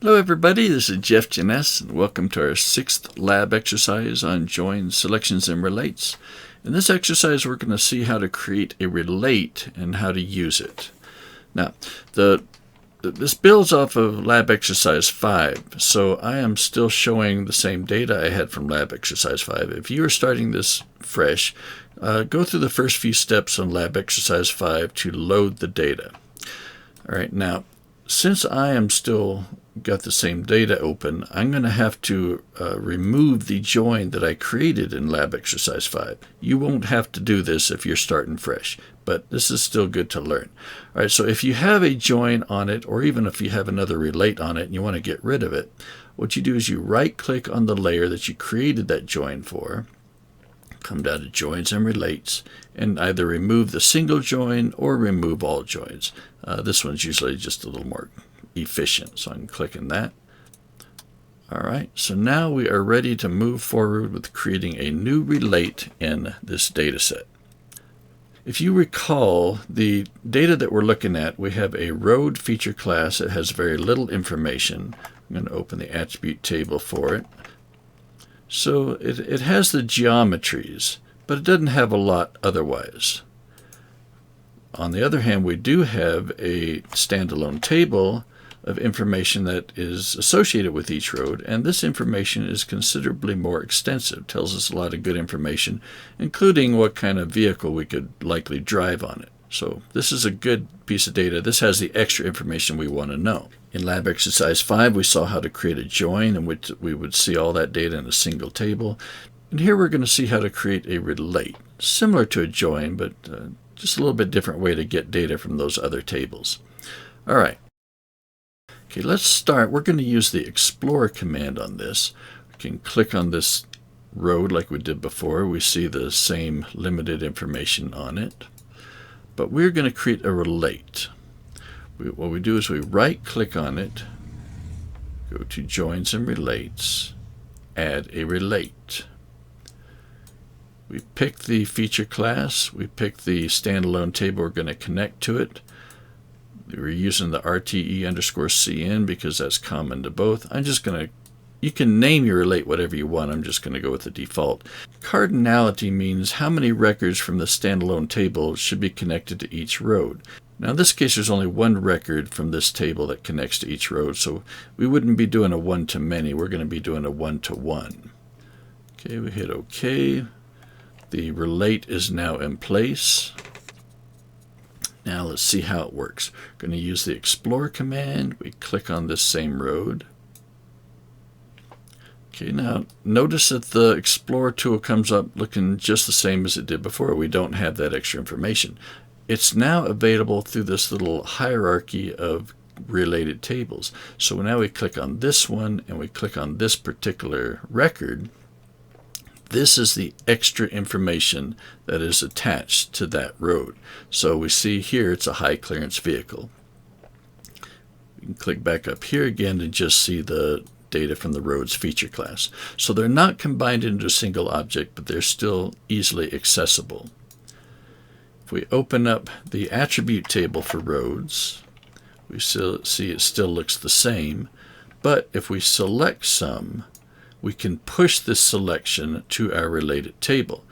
Hello everybody, this is Jeff Janess, and welcome to our 6th lab exercise on joins, selections, and relates. In this exercise we're going to see how to create a relate and how to use it. Now, this builds off of lab exercise 5, so I am still showing the same data I had from lab exercise 5. If you are starting this fresh, go through the first few steps on lab exercise 5 to load the data. Alright, now, since I am still got the same data open, I'm going to have to remove the join that I created in lab exercise 5. You won't have to do this if you're starting fresh, but this is still good to learn. All right, so if you have a join on it, or even if you have another relate on it and you want to get rid of it, what you do is you right click on the layer that you created that join for, come down to joins and relates, and either remove the single join or remove all joins. This one's usually just a little more efficient, so I'm clicking that. Alright, so now we are ready to move forward with creating a new relate in this data set. If you recall, the data that we're looking at, we have a road feature class that has very little information. I'm going to open the attribute table for it. So it has the geometries, but it doesn't have a lot otherwise. On the other hand, we do have a standalone table of information that is associated with each road, and this information is considerably more extensive. Tells us a lot of good information, including what kind of vehicle we could likely drive on it. So this is a good piece of data. This has the extra information we want to know. In lab exercise 5, we saw how to create a join in which we would see all that data in a single table. And here we're going to see how to create a relate, similar to a join, but just a little bit different way to get data from those other tables. All right. Okay, let's start. We're going to use the Explore command on this. We can click on this road like we did before. We see the same limited information on it. But we're going to create a relate. What we do is we right-click on it, go to Joins and Relates, add a relate. We pick the feature class. We pick the standalone table we're going to connect to it. We're using the RTE_CN because that's common to both. You can name your relate whatever you want. I'm just going to go with the default. Cardinality means how many records from the standalone table should be connected to each road. Now in this case there's only one record from this table that connects to each road, so we wouldn't be doing a one-to-many. We're going to be doing a one-to-one. Okay, we hit OK. The relate is now in place. Now let's see how it works. We're going to use the Explore command. We click on this same road. Okay, now notice that the Explore tool comes up looking just the same as it did before. We don't have that extra information. It's now available through this little hierarchy of related tables. So now we click on this one and we click on this particular record. This is the extra information that is attached to that road. So we see here it's a high clearance vehicle. We can click back up here again to just see the data from the roads feature class. So they're not combined into a single object, but they're still easily accessible. If we open up the attribute table for roads, we see it still looks the same, but if we select some, we can push this selection to our related table.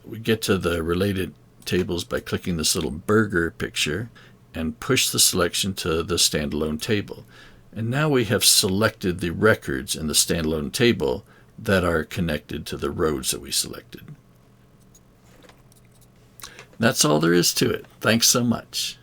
We get to the related tables by clicking this little burger picture and push the selection to the standalone table. And now we have selected the records in the standalone table that are connected to the roads that we selected. That's all there is to it. Thanks so much.